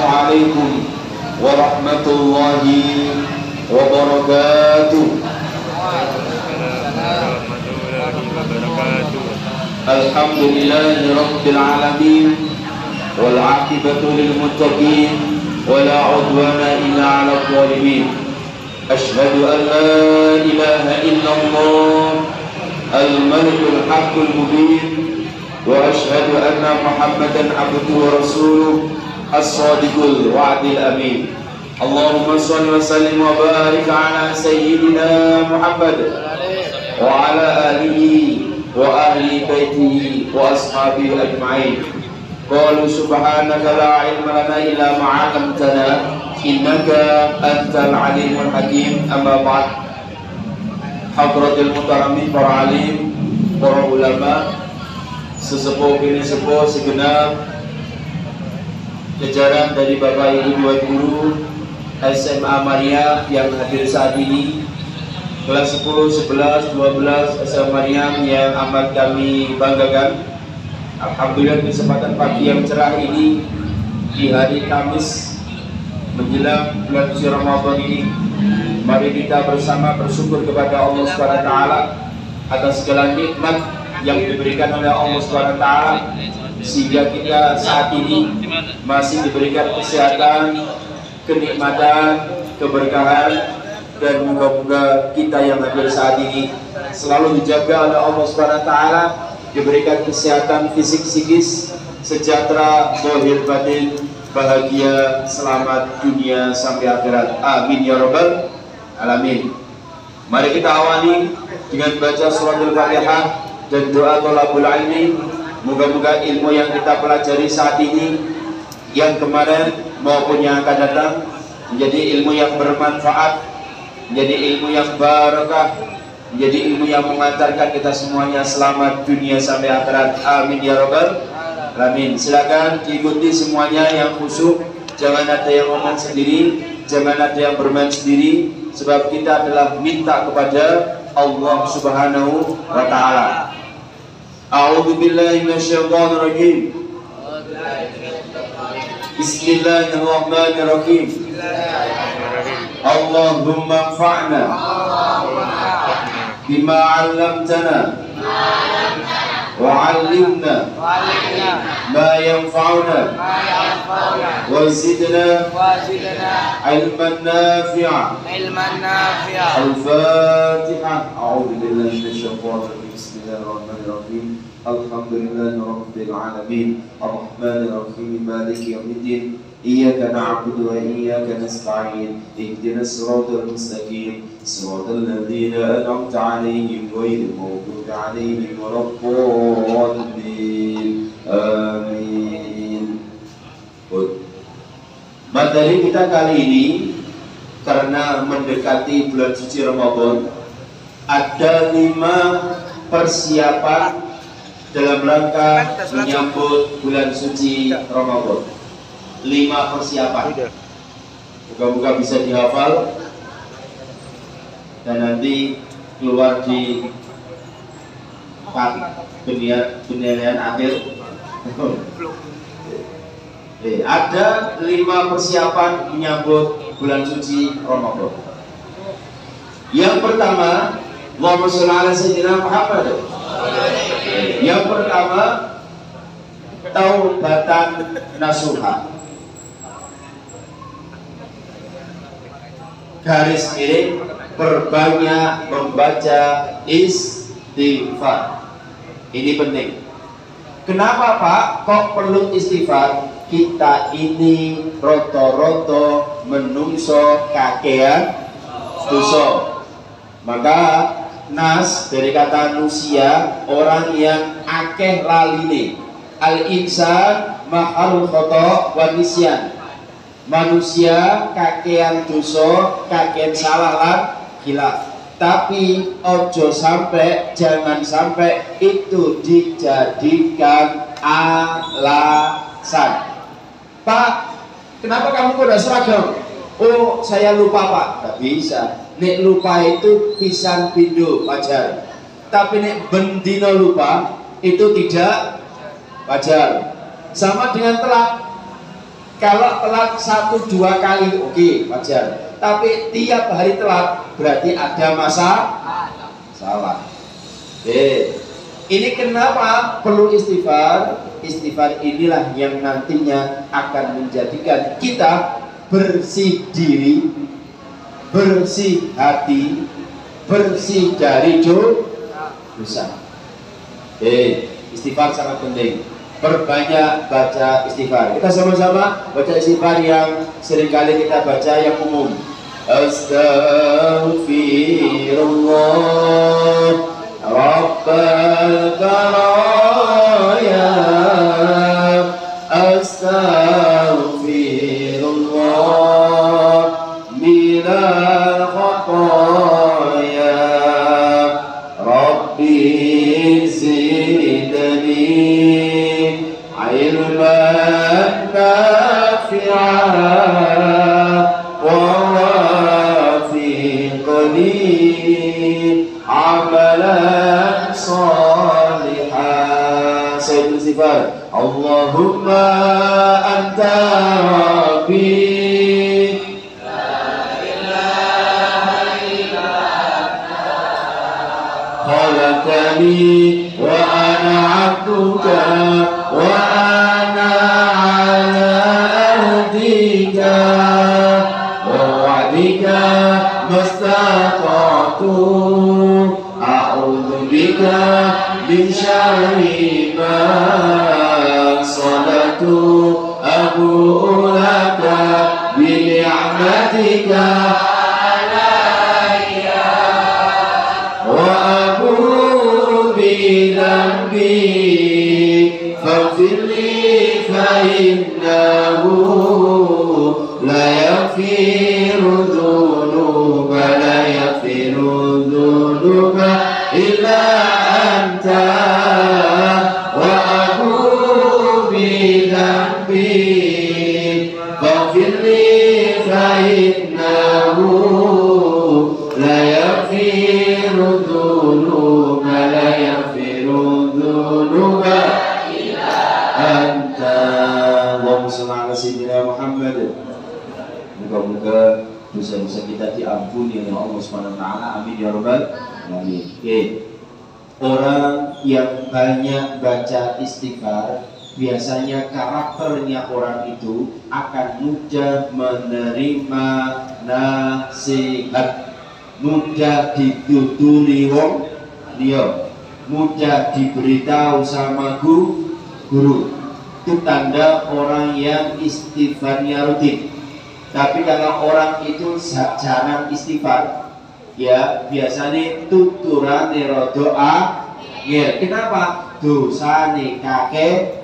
Assalamualaikum warahmatullahi wabarakatuh. Alhamdulillahi rabbil alamin wal aqibatu lil muttaqin wala udwana illa 'alal zalimin. Asyhadu an la ilaha illallah al-malikul haqqul mubin wa asyhadu anna Muhammadan abduhu wa rasuluh as-sadiqul wa'dil amin. Allahumma shalli wa sallim wa barik ala sayyidina Muhammad wa ala alihi wa ahli baitihi wa ashabihi ajma'in. Qalu subhanaka la ilma lana illa ma 'allamtana innaka antal alimul hakim. Amma ba'd. Hadratil mutaramin, para alim, para ulama, sesepuh bini sepuh segenap jajaran dari Bapak Ibu dua guru SMA Maria yang hadir saat ini, kelas 10, 11, 12 SMA Maryam yang amat kami banggakan. Alhamdulillah kesempatan pagi yang cerah ini di hari Kamis menjelang bulan suci Ramadan ini, mari kita bersama bersyukur kepada Allah SWT atas segala nikmat yang diberikan oleh Allah SWT, sehingga kita saat ini masih diberikan kesehatan, kenikmatan, keberkahan, dan moga-moga kita yang hadir saat ini selalu dijaga oleh Allah SWT, diberikan kesehatan fisik psikis, sejahtera zahir batin, bahagia, selamat dunia sampai akhirat. Amin ya rabbal alamin. Mari kita awali dengan baca suratul Fatihah dan doa thalabul ilmi. Moga-moga ilmu yang kita pelajari saat ini, yang kemarin maupun yang akan datang, menjadi ilmu yang bermanfaat, menjadi ilmu yang barakah, menjadi ilmu yang mengantarkan kita semuanya selamat dunia sampai akhirat. Amin ya rabbal alamin. Silakan diikuti semuanya yang khusyuk, jangan ada yang ngomong sendiri, jangan ada yang bermain sendiri, sebab kita adalah minta kepada Allah Subhanahu wa taala. A'udzu billahi minasyaitonir rajim. Bismillahirrahmanirrahim. Allahumma anfa'na bima 'allamtana wa 'allimna ma yanfa'una wa zidna ilman nafi'a. Al-Fatihah. A'udzu billahi minasyaitonir rajim. Bismillahirrahmanirrahim. Alhamdulillahi rabbil alamin. Ar-Rahmanir Rahim. Maliki yaumiddin. Iyyaka na'budu wa iyyaka nasta'in. Ihdinas siratal mustaqim. Siratal ladzina an'amta 'alaihim ghairil maghdubi 'alaihim waladdallin. Amin. Materi kita kali ini, karena mendekati bulan suci Ramadan, ada 5 persiapan dalam rangka menyambut bulan suci Ramadan. 5 persiapan. Moga-moga bisa dihafal dan nanti keluar di penilaian akhir. Ada 5 persiapan menyambut bulan suci Ramadan. Yang pertama, Allahumma shalli ala sayyidina Muhammad. Yang pertama, taubatan nasuha. Garis miring, perbanyak membaca istighfar. Ini penting. Kenapa Pak kok perlu istighfar? Kita ini roto-roto menungso kakean dosa. Maka nas dari kata nusia, orang yang akeh laline. Al-insan mahalul khoto wa nisyan. Manusia kakean dosa, kakean salah lan hilaf. Tapi ojo sampai, jangan sampai itu dijadikan alasan. Pak, kenapa kamu kok udah seragam? Oh, saya lupa Pak. Gak bisa. Nek lupa itu pisan pindo wajar. Tapi nek bendino lupa itu tidak wajar. Sama dengan telat. Kalau telat 1-2 kali oke, wajar. Tapi tiap hari telat berarti ada masalah. Ini kenapa perlu istighfar? Istighfar inilah yang nantinya akan menjadikan kita bersih diri, bersih hati, bersih dari dosa. Istighfar sangat penting. Perbanyak baca istighfar. Kita sama-sama baca istighfar yang seringkali kita baca yang umum. Astaghfirullah Rabbal baraya. Astaghfirullah minal khataya. Rabbi zidni ilman nafi'an wa wafiqni amalan salihan. Saya bersifat Allahumma anta rabbi khalaqtani wa ana 'abduka wa ana 'ala ahdika wa wa'dika mastata'tu a'udzu bika min syarri ma sana'tu abu'u laka bi ni'matika فاغفر لي فإنه لا يغفر الذنوب إلا أنت وأبوء بذنبي فاغفر لي فإنه لا يغفر الذنوب Allahumma shalli ala sayyidina Muhammad. Moga-moga dosa-dosa kita diampuni oleh Allah Subhanahu wa taala. Amin ya rabbal alamin. Orang yang banyak baca istighfar, biasanya karakternya orang itu akan mudah menerima nasihat, mudah dituturi wong liya, mudah diberitahu sama guru. Itu tanda orang yang istighfarnya rutin. Tapi kalau orang itu jarang istighfar, ya biasanya tuturane rada angel. Kenapa? Dosane kakek.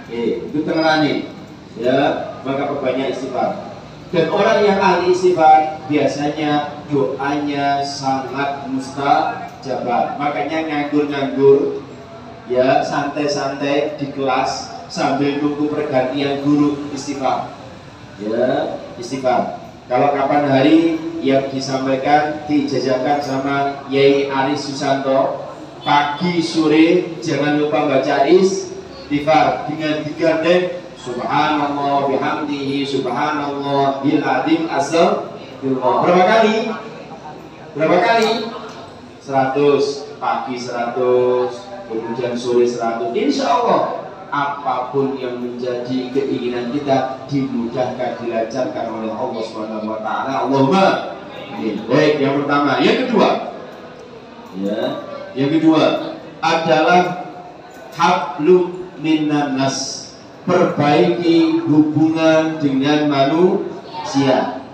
Itu tengerane. Ya, maka perbanyak istighfar. Dan orang yang ahli istighfar biasanya doanya sangat mustajab. Makanya nganggur-nganggur, ya santai-santai di kelas sambil nunggu pergantian guru istighfar. Ya, istighfar. Kalau kapan hari yang disampaikan dijajakan sama Yai Aris Susanto, pagi sore jangan lupa baca istighfar dengan digandeng subhanallah bihamdihi subhanallahil azim astagfirullah. Berapa kali? 100 pagi, 100 kemudian sore 100. Insya Allah apapun yang menjadi keinginan kita dimudahkan, dilancarkan oleh Allah Subhanahu wa taala. Allahumma amin. Baik, yang pertama. Yang kedua adalah hablum minan nas. Perbaiki hubungan dengan manusia.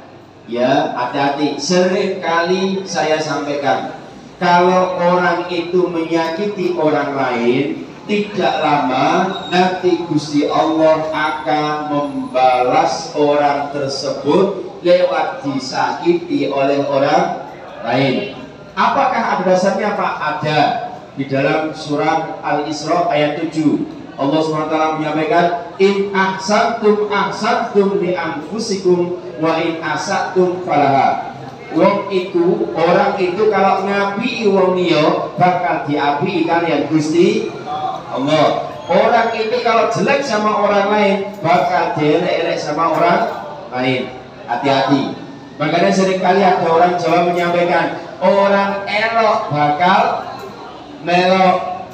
Ya, hati-hati. Seringkali saya sampaikan, kalau orang itu menyakiti orang lain, tidak lama nanti Gusti Allah akan membalas orang tersebut lewat disakiti oleh orang lain. Apakah ada dasarnya Pak? Ada di dalam surat Al-Isra ayat 7. Allah SWT menyampaikan, in ahsantum ahsantum li anfusikum wa in asatum falaha. Orang itu kalau ngapi wong liya bakal diapi kalian Gusti Allah. Orang itu kalau jelek sama orang lain bakal dielek-elek sama orang lain. Hati-hati. Makanya seringkali ada orang Jawa menyampaikan, orang elok bakal melok.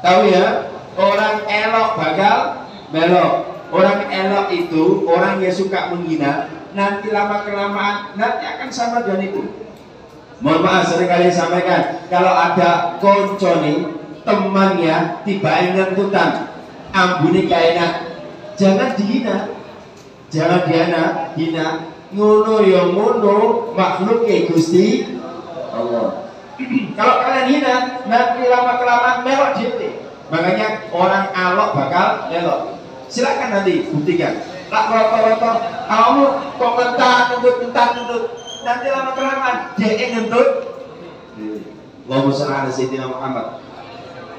Tahu ya? Orang elok bakal melok. Orang elok itu orang yang suka menghina, nanti lama kelamaan nanti akan sama dengan itu. Mohon maaf, seringkali sampaikan, kalau ada koncone temannya tiba ngentutan ambune kaenak, jangan dihina, jangan dihina. Ngono ya ngono, makhluk ya Gusti Allah. Kalau kalian hina, nanti lama kelamaan melok dite. Makanya orang alok bakal melok. Silakan nanti buktikan. Tak roto-roto, kamu komentar ngentut, nanti lama kelamaan dia ngentut. Allahumma shalli ala sayyidina Muhammad.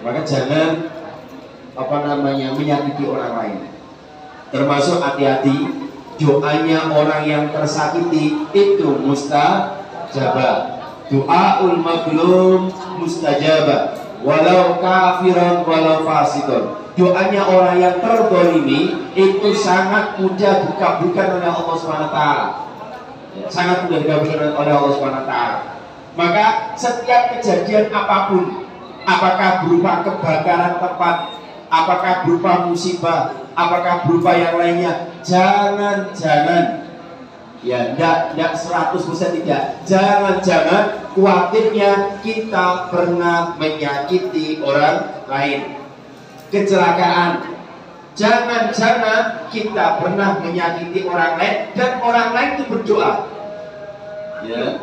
Maka jangan menyakiti orang lain. Termasuk hati-hati, doanya orang yang tersakiti itu mustajabah. Doaul mazlum mustajabah, walau kafiran walau fasikun. Doanya orang yang terzalimi itu sangat mudah dikabulkan oleh Allah SWT. Sangat mudah dikabulkan oleh Allah SWT. Maka setiap kejadian apapun, apakah berupa kebakaran tempat, apakah berupa musibah, apakah berupa yang lainnya, jangan ya tidak 100% tidak, jangan khawatirnya kita pernah menyakiti orang lain. Kecelakaan, jangan kita pernah menyakiti orang lain dan orang lain itu berdoa. Ya,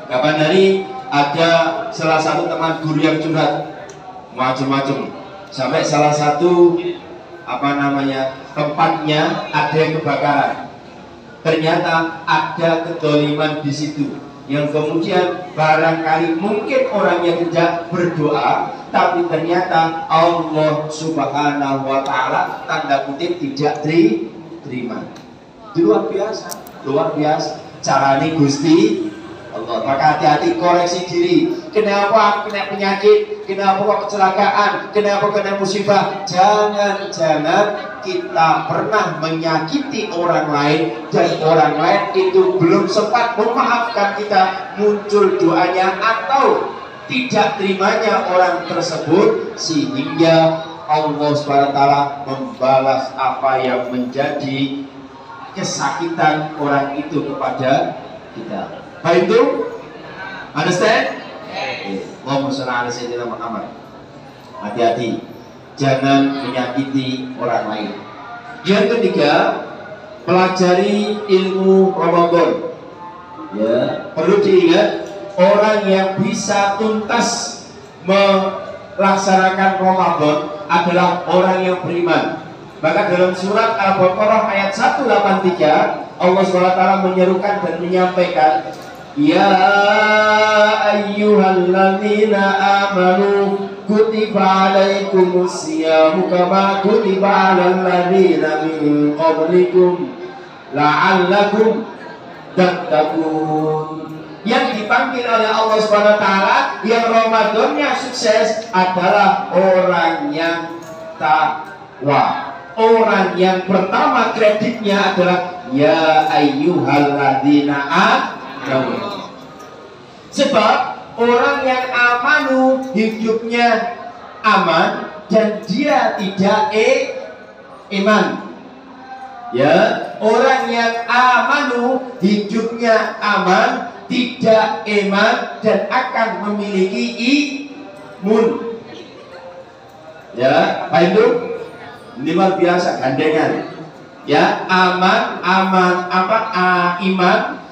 kapan hari ada salah satu teman guru yang curhat macam-macam, sampai salah satu tempatnya ada yang kebakaran. Ternyata ada kedoliman di situ, yang kemudian barangkali mungkin orangnya tidak berdoa, tapi ternyata Allah Subhanahu wa Ta'ala tanda kutip tidak terima. Luar biasa caranya Gusti Allah. Maka hati-hati, koreksi diri. Kenapa kena penyakit, kenapa kok kecelakaan, kenapa kena musibah. Jangan kita pernah menyakiti orang lain dan orang lain itu belum sempat memaafkan kita, muncul doanya atau tidak terimanya orang tersebut, sehingga Allah SWT membalas apa yang menjadi kesakitan orang itu kepada kita. Baik itu? Understand? Allahumma shalli ala sayyidina Muhammad. Hati-hati, jangan menyakiti orang lain. Yang ketiga, pelajari ilmu Ramadan. Ya, perlu diingat, orang yang bisa tuntas melaksanakan Ramadan adalah orang yang beriman. Maka dalam surat Al-Baqarah ayat 183 Allah SWT menyerukan dan menyampaikan, ya ayyuhalladzina amanu kutiba alaikumus siyamu kama kutiba alal ladzina min qablikum la'allakum tattaqun. Yang dipanggil oleh Allah SWT yang Ramadannya sukses adalah orang yang takwa. Orang yang pertama kreditnya adalah ya ayyuhalladzina amanu. Sebab orang yang amanu hidupnya aman dan dia tidak iman. Ya, orang yang amanu hidupnya aman, tidak iman dan akan memiliki imun. Ya, Pak itu ini luar biasa gandengan. Ya, iman,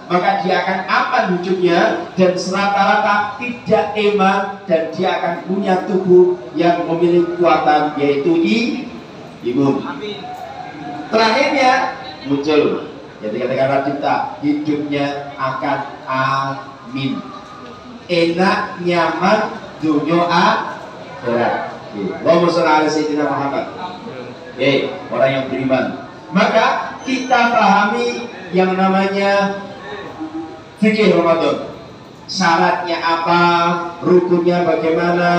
maka dia akan aman hidupnya dan serata-rata tidak iman dan dia akan punya tubuh yang memiliki kekuatan yaitu imun. Terakhirnya muncul jadi kata-kata kita hidupnya akan amin, enak, nyaman, dunia akhirat. Allahumma shalli ala sayyidina Muhammad. Orang yang beriman. Maka kita pahami yang namanya fikih Ramadan. Syaratnya apa, rukunnya bagaimana,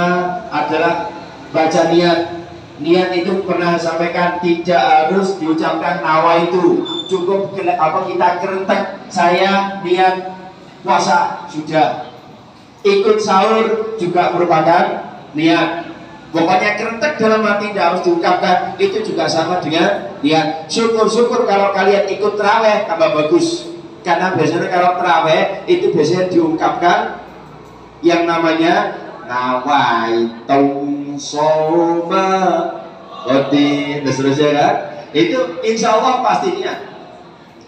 adalah baca niat. Niat itu pernah sampaikan tidak harus diucapkan nawa itu, cukup kita kerentek saya niat puasa sudah. Ikut sahur juga merupakan niat. Pokoknya kerentek dalam hati tidak harus diungkapkan, itu juga sama dengan niat. Syukur-syukur kalau kalian ikut terawih tambah bagus, karena biasanya kalau terawih itu biasanya diungkapkan yang namanya nawaitum soma roti dan seterusnya kan, itu insya Allah pastinya.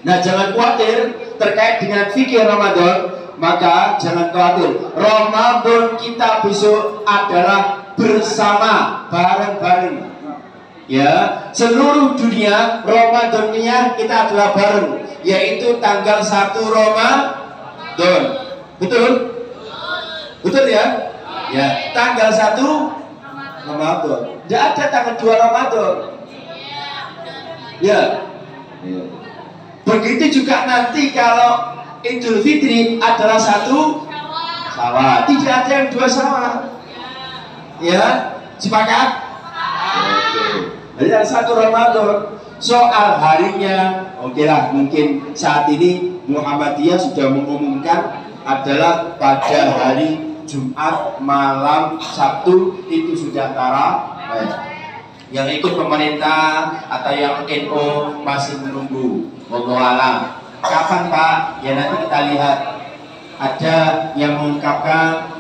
Nah jangan khawatir terkait dengan fikih Ramadan, maka jangan khawatir, Ramadan kita besok adalah bersama bareng-bareng ya, seluruh dunia Ramadannya kita adalah bareng, yaitu tanggal 1 Ramadan, betul? Betul ya? Ya, tanggal 1 Ramadan. Tidak ada tanggal 2 Ramadan. Ya. Begitu juga nanti kalau Idul Fitri adalah 1 Syawal. Tidak ada yang 2 Syawal. Ya, sepakat? Oke. Jadi 1 Ramadan. Soal harinya, oke lah, mungkin saat ini Muhammadiyah sudah mengumumkan adalah pada hari Jumat malam Sabtu itu sudah tarawih. Yang ikut pemerintah atau yang NU masih menunggu. Wallahu alam. Kapan Pak? Ya nanti kita lihat. Ada yang mengungkapkan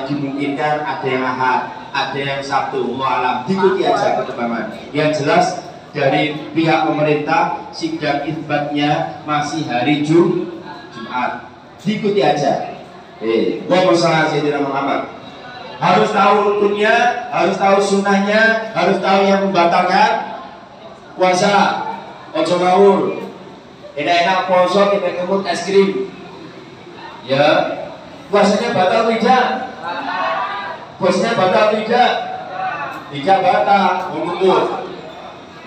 dimungkinkan ada yang Ahad, ada yang Sabtu. Wallahu alam. Diikuti aja teman-teman. Yang jelas dari pihak pemerintah sidang isbatnya masih hari Jumat. Diikuti aja. Sayyidina Muhammad. Harus tahu rukunnya, harus tahu sunnahnya, harus tahu yang membatalkan puasa. Ojo ngawur. Enak-enak puasa kita kemut es krim. Ya, puasanya batal tidak? Puasanya batal tidak? Tidak batal, mengukur.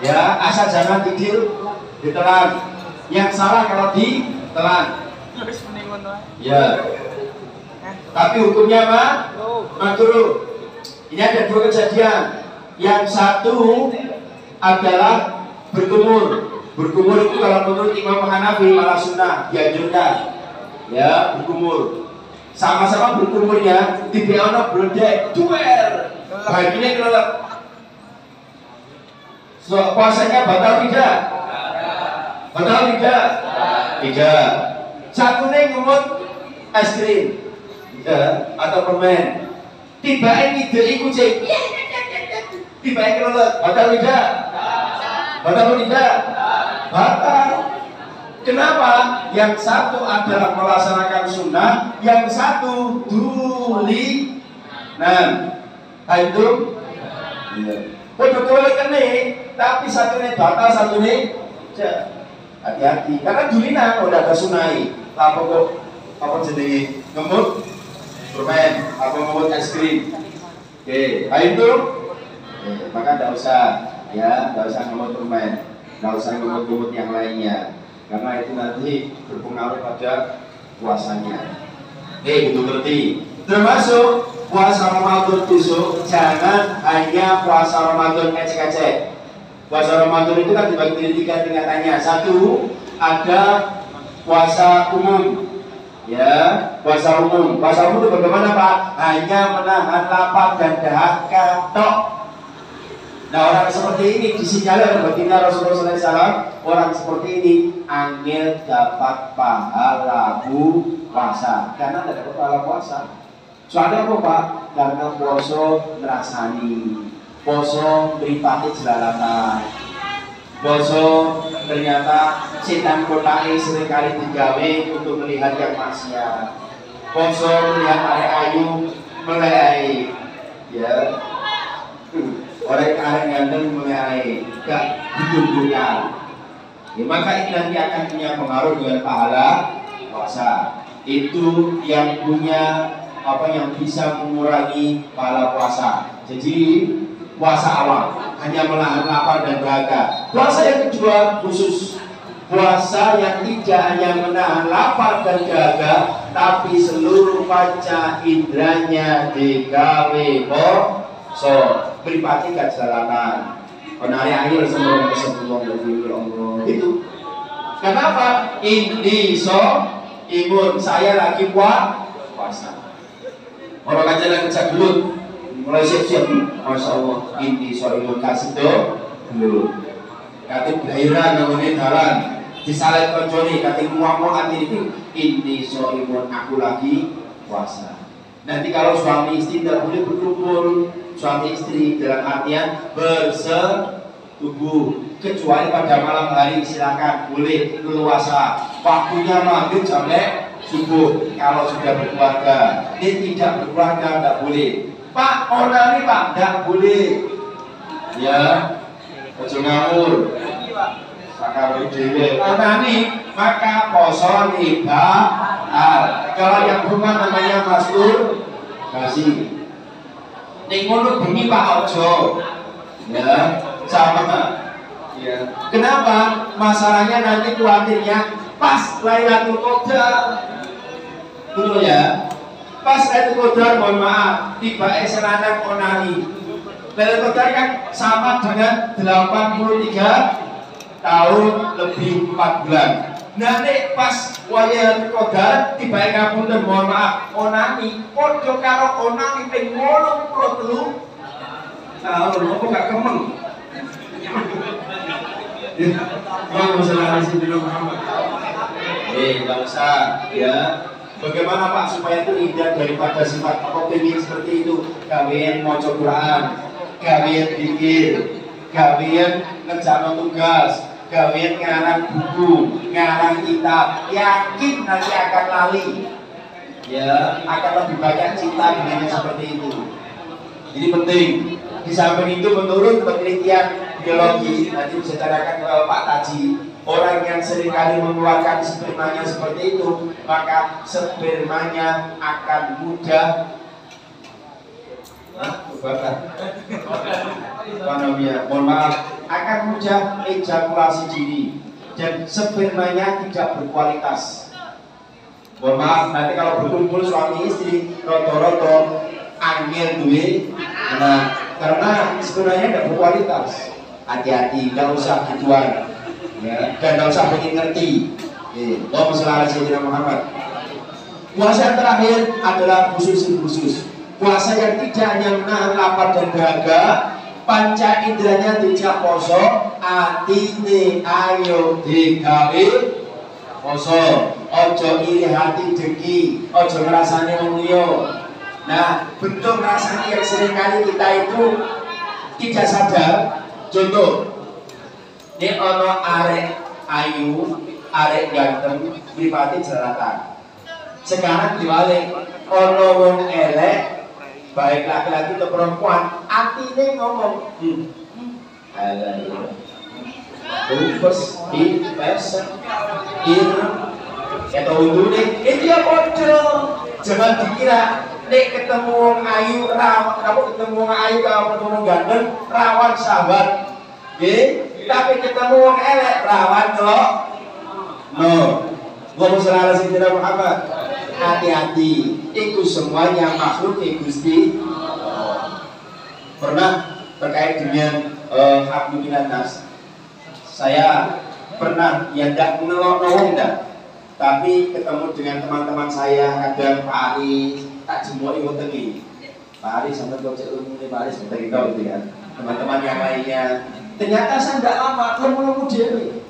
Ya, asal jangan tidur ditelan. Yang salah kalau ditelan. Ya. Tapi hukumnya apa? Makruh. Ini ada 2 kejadian. Yang satu adalah berkumur. Berkumur itu kalau menurut Imam Hanafi malah sunnah, dianjurkan. Ya, berkumur. Sama-sama berkumurnya, tiba-tiba beledek, duel. Baginya kelelep. So, puasanya batal tidak? Batal tidak? Tidak. Satunya ngomong es krim. Ya, atau permen. Tiba-tiba ide kucing. Tiba-tiba kelelep. Batal tidak? Batal tidak? Batal. Kenapa? Yang satu adalah melaksanakan sunnah, yang satu duli. Nah, itu. Betul kene, tapi satunya batal, satunya hati-hati. Karena dulina udah ada sunai. Apa jadi ngemut? Permen, apa ngemut es krim? Oke, itu. Maka tidak usah, ya, tidak usah ngemut permen, tidak usah ngemut yang lainnya, karena itu nanti berpengaruh pada puasanya. Itu berarti termasuk puasa Ramadan besok, jangan hanya puasa Ramadan ecek-ecek. Puasa Ramadan itu kan dibagi 3 tingkatannya. Satu, ada puasa umum. Ya, puasa umum. Puasa umum itu bagaimana Pak? Hanya menahan lapar dan dahaga tok. Nah orang seperti ini disinyalir oleh baginda Rasulullah SAW. Orang seperti ini angel dapat pahala puasa, karena tidak dapat pahala puasa. Soalnya apa Pak? Karena poso ngerasani, poso mripate jelalatan, poso ternyata setan kotai seringkali digawe untuk melihat yang maksiat. Poso melihat arek ayu melei, ya. Orang arek ganteng melei, gak ditunjukkan. Ya, maka ini nanti akan punya pengaruh dengan pahala puasa. Itu yang punya yang bisa mengurangi pahala puasa. Jadi puasa awal hanya menahan lapar dan dahaga. Puasa yang kedua khusus puasa yang tidak hanya menahan lapar dan dahaga, tapi seluruh panca indranya digawe poso. beripati kejalanan. Onari akhir sebelum kesempurnaan dari Allah. Itu. Kenapa? Ini imun saya lagi puasa. Orang aja lagi gelut, mulai siap-siap. Masya Allah, ini imun kasih gelut. Kata daerah namanya jalan. Disalat koconi, kata muamu hati ini imun aku lagi puasa. Nanti kalau suami istri tidak boleh berkumpul, suami istri dalam artian bersetubuh, kecuali pada malam hari silakan boleh leluasa. Waktunya maghrib sampai subuh. Kalau sudah berkeluarga, ini tidak berkeluarga tidak boleh. Pak, onani Pak, tidak boleh. Ya, ojo ngawur. Sakar dewe onani, maka poso ibadah. Kalau yang rumah namanya mastur kasih. Ning ngono bengi Pak ojo. Ya, sama. Ya. Kenapa? Masalahnya nanti khawatirnya pas Lailatul Qadar. Betul ya? Pas Lailatul Qadar, mohon maaf, tiba serangan onani. Lailatul Qadar kan sama dengan 83 tahun lebih 4 bulan. Nanti pas Lailatul Qadar tiba ngapunten, mohon maaf, onani padha karo onani ping 83 tahun. Apa gak kemeng? Allahumma shalli ala sayyidina Muhammad. Enggak usah ya. Bagaimana Pak supaya itu indah daripada sifat apa pengen seperti itu? Kalian mau Quran, kalian pikir, kalian ngerjakan tugas, kalian ngarang buku, ngarang kitab, yakin nanti akan lali. Ya, akan lebih banyak cinta dengan seperti itu. Jadi penting. Di samping itu menurut penelitian biologi, nanti bisa tanyakan ke Pak Taji, orang yang seringkali mengeluarkan spermanya seperti itu, maka spermanya akan mudah mohon maaf, akan mudah ejakulasi dini dan spermanya tidak berkualitas. Mohon maaf, nanti kalau berkumpul suami istri roto-roto angin duit, nah karena sebenarnya tidak berkualitas. Hati-hati, tidak usah gituan ya, dan tidak usah bikin ngerti. Allahumma shalli ala sayyidina Muhammad. Puasa yang terakhir adalah khusus. Puasa yang tidak hanya menahan lapar dan dahaga, panca inderanya tidak poso, atine ayo digawe poso. Ojo iri hati dengki, ojo ngrasani wong liya. Nah, bentuk rasanya yang seringkali kita itu tidak sadar. Contoh, ini ono arek ayu, arek ganteng, pribadi jeratan. Sekarang diwalik, ono wong elek, baik laki-laki atau perempuan, atine ngomong, terus di pesen, atau undune, itu ya bodoh. Jangan dikira nek ketemu wong ayu rawan, kamu ketemu wong ayu, kamu ketemu wong ganteng rawan sahabat. Tapi ketemu wong elek rawan kok. No. Allahumma shalli ala sayyidina Muhammad. Hati-hati, itu semuanya makhluk Gusti. Pernah terkait dengan hak minan nas. Saya pernah ya ndak nolong enggak. Tapi ketemu dengan teman-teman saya, kadang Pak Aris, tak jemoi ngoten iki. Pak Aris sampai kok cek umumnya Pak Aris kita gitu kan. Teman-teman yang lainnya. Ternyata saya tidak lama lemu dhewe.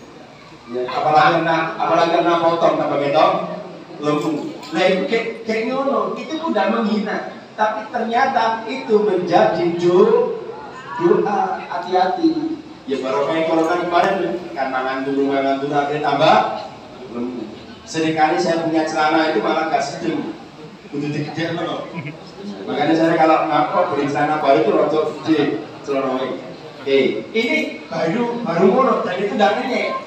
Ya, apalagi kena potong apa gitu. Lemu. Nah itu kayak ngono, itu udah menghina. Tapi ternyata itu menjadi doa. Hati-hati. Ya baru kayak corona kemarin kan mangan dulu akhirnya tambah lemu. Seringkali saya punya celana itu malah gak sedeng, untuk digede loh. Makanya saya kalau ngapa beli celana baru itu rotok gede celana. Ini baru ngono dan itu dananya,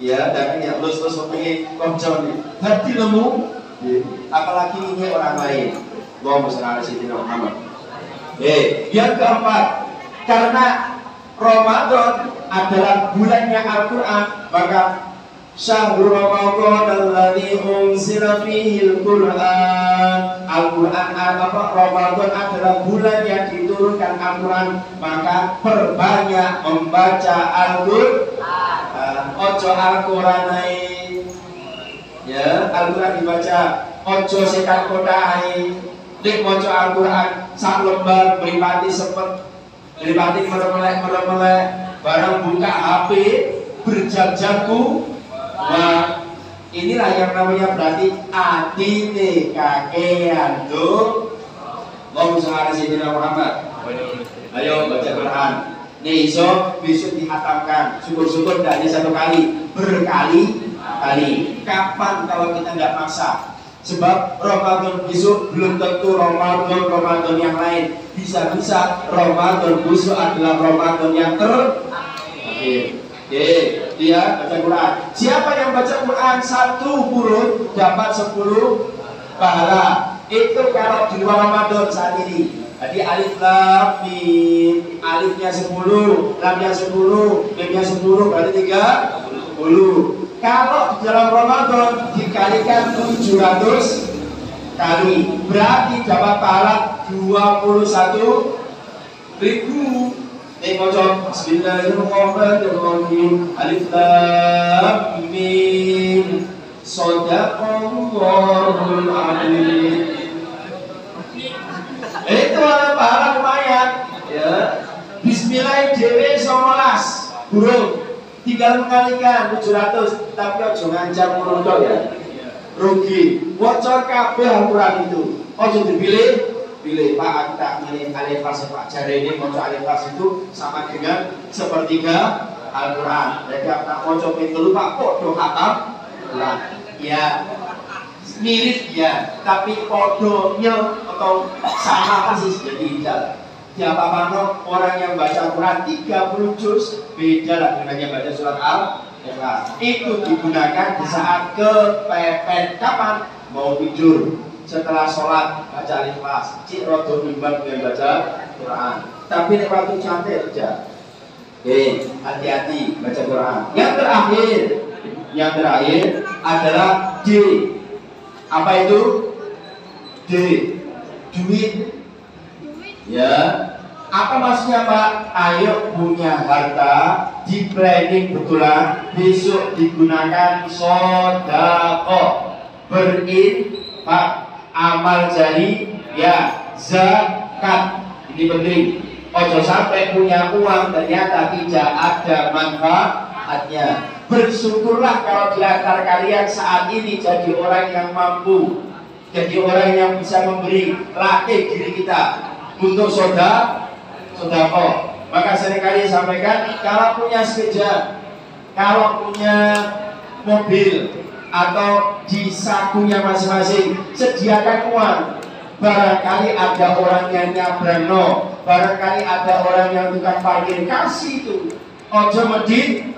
ya dananya lus pengen komjon nih, hati lemu, apalagi ini orang lain. Allahumma shalli ala sayyidina Muhammad. Yang keempat, karena Ramadan adalah bulannya Al-Quran, maka Syahrul Ramadan alladzi unzila fihil Qur'an. Al-Qur'an Ramadan adalah bulan yang diturunkan Al-Qur'an, maka perbanyak membaca Al-Qur'an. Ojo Al-Qur'an ya, Al-Qur'an dibaca, ojo setan kotai. Nek maca Al-Qur'an sak lembar mripati sepet, mripati meremelek barang buka HP berjam-jamku. Wah, inilah yang namanya berarti adine kakean tuh. Allahumma sholli ala sayyidina Muhammad. Ayo baca Quran. Nih iso besok dihatamkan. Syukur-syukur tidak hanya satu kali, berkali-kali. Kapan kalau kita nggak maksa? Sebab Ramadan besok belum tentu Ramadan yang lain. Bisa-bisa Ramadan besok adalah Ramadan yang terakhir. Dia baca Quran. Siapa yang baca Quran 1 huruf dapat 10 pahala. Itu kalau di luar Ramadan saat ini. Jadi alif lam mim, alifnya 10, lamnya 10, mimnya 10, berarti 30. Kalau di dalam Ramadan dikalikan 700 kali, berarti dapat pahala 21.000. Ngocok Bismillahirrahmanirrahim. Alif lam mim. Shadaqallahul adzim. Itu ada pahala lumayan ya. Bismillah dhewe 19 huruf. Tinggal mengalikan 700, tapi ojo ngancam ngono ya. Rugi. Waca kabeh Al-Qur'an itu. Ojo dipilih pilih Pak, aku tak milih alif lam Pak. Jari ini moco alif lam itu sama dengan sepertiga Al-Quran. Jadi aku tak moco pintu Pak, podo khatam ya, mirip ya, tapi podonya atau sama persis jadi tidak. Siapa orang yang baca Al-Quran 30 juz beda lah dengan yang baca surat Al-Ikhlas. Itu digunakan di saat kepepet. Kapan? Mau tidur, setelah sholat baca Al-Ikhlas, cik rodo mimbar dengan baca Quran. Tapi nek waktu cantik aja. Hati-hati baca Quran. Yang terakhir adalah D. Apa itu? D. Duit. Ya. Apa maksudnya Pak? Ayo punya harta, di planning betulan, besok digunakan sodako, berinfak, amal jari, ya, zakat. Ini penting. Ojo sampai punya uang ternyata tidak ada manfaatnya. Bersyukurlah kalau di antara kalian saat ini jadi orang yang mampu, jadi orang yang bisa memberi, latih diri kita untuk sodako. Maka seringkali sampaikan, kalau punya sepeda, kalau punya mobil, atau di sakunya masing-masing sediakan uang. Barangkali ada orang yang nyabrano, barangkali ada orang yang tukang parkir, kasih itu. Ojo medit.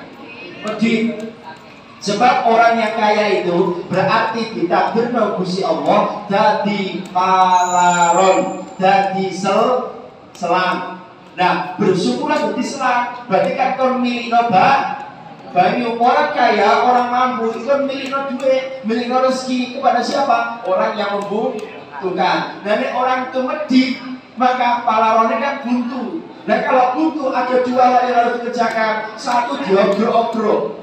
Sebab orang yang kaya itu berarti ditakdirno Gusti Allah dadi palaron, dadi selang. Nah, bersyukurlah dadi selang. Berarti kan kon milikno banyu. Orang kaya, orang mampu itu kan milikno duit, milikno rezeki kepada siapa? Orang yang membutuhkan. Dan orang itu medit, maka palaronnya kan buntu. Nah kalau buntu ada dua hal yang harus dikerjakan. Satu diogro-ogro,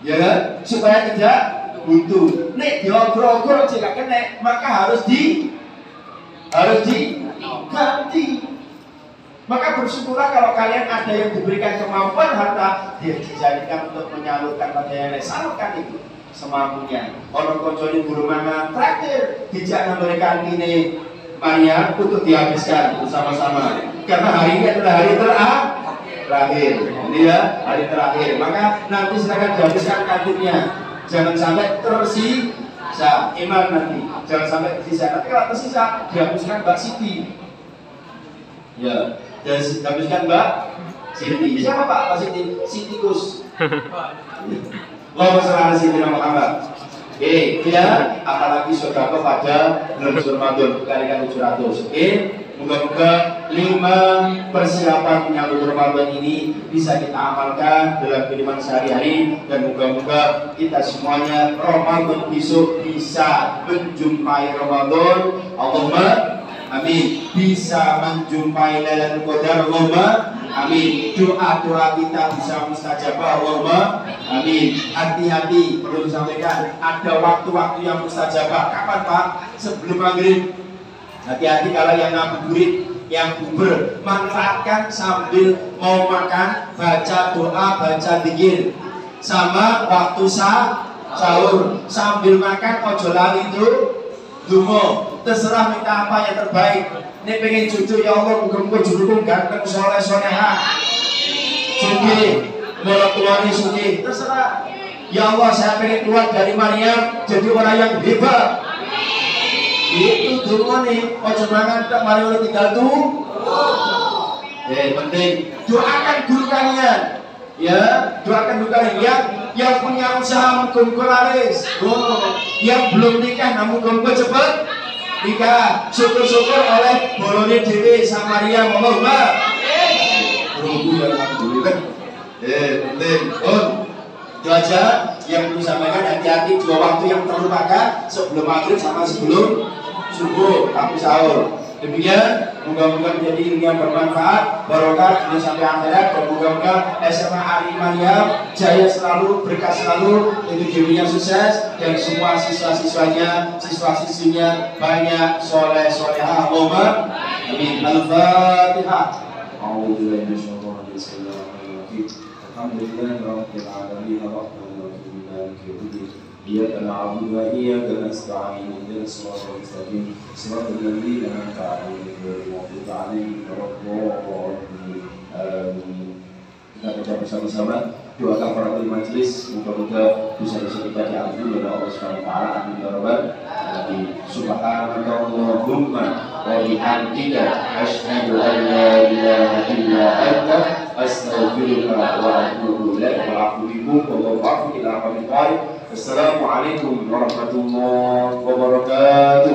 ya kan? Supaya tidak buntu. Nek diogro-ogro jika kena, maka harus diganti. Maka bersyukurlah kalau kalian ada yang diberikan kemampuan harta, dia dijadikan untuk menyalurkan pada yang lain. Salurkan itu semampunya. Orang koconi guru mana traktir, dijak memberikan ini Maria untuk dihabiskan bersama-sama. Karena hari ini adalah hari terakhir. Ini ya, hari terakhir. Maka nanti silakan dihabiskan kantinnya. Jangan sampai tersisa iman nanti. Jangan sampai tersisa. Nanti kalau tersisa dihabiskan Mbak Siti. Ya, dan habiskan Mbak Siti. Siapa Pak? Mbak Siti. Sitikus. Allahumma sholli ala sayyidina Muhammad. Ya, apalagi saudara pada bulan Ramadan kalikan 700. Moga-moga 5 persiapan menyambut Ramadan ini bisa kita amalkan dalam kehidupan sehari-hari, dan moga-moga kita semuanya Ramadan besok bisa menjumpai Ramadan. Allahumma amin. Bisa menjumpai Lailatul Qadar. Allahumma amin. Doa-doa kita bisa mustajabah. Allahumma amin. Hati-hati, perlu disampaikan, ada waktu-waktu yang mustajabah. Kapan Pak? Sebelum maghrib. Hati-hati kalau yang ngabuburit, yang bubur, manfaatkan sambil mau makan, baca doa, baca zikir. Sama waktu sahur, sambil makan ojo lali itu dungo. Terserah minta apa yang terbaik. Ini pengen cucu, ya Allah, muka-muka judulku ganteng, soleh-solehah, sugih, mulai keluarin sugih. Terserah. Ya Allah, saya pengen keluar dari Maryam jadi orang yang hebat. Itu dungo nih, ojo mangan tak mari oleh tinggal tuh. Penting doakan guru kalian, ya, doakan guru kalian yang punya usaha muka-muka laris, yang belum nikah namun muka-muka cepet nikah. Syukur-syukur oleh bolone dewe sama Maria. Allahumma amin. Alhamdulillah. Penting itu aja yang perlu sampaikan. Hati-hati 2 waktu yang terlupakan, sebelum maghrib sama sebelum subuh kami sahur. Demikian, moga-moga menjadi ilmu yang bermanfaat, barokah dunia sampai akhirat, dan moga-moga SMA Ari Maryam jaya selalu, berkah selalu, itu dirinya sukses, dan semua siswa-siswanya, siswa-siswinya banyak soleh-solehah. Allahumma amin. Al-Fatihah. A'udzubillahi minasyaitonir rajim. Alhamdulillahi rabbil alamin, arrahmanir rahim, maliki yaumiddin. إياك نعبد وإياك نستعين اهدنا الصراط المستقيم صراط الذين أنعمت عليهم غير المغضوب عليهم ولا الضالين آمين. Kita baca bersama-sama doa kafaratul majelis, moga-moga dosa-dosa kita diampuni oleh Allah Subhanahu wa taala. Amin ya rabbal alamin. Subhanaka Allahumma wa bihamdika asyhadu an la ilaha illa anta astaghfiruka wa atubu ilaik. Wa a'udzu bika wallahu a'lam ila aqwamit thariq. Assalamualaikum warahmatullahi wabarakatuh.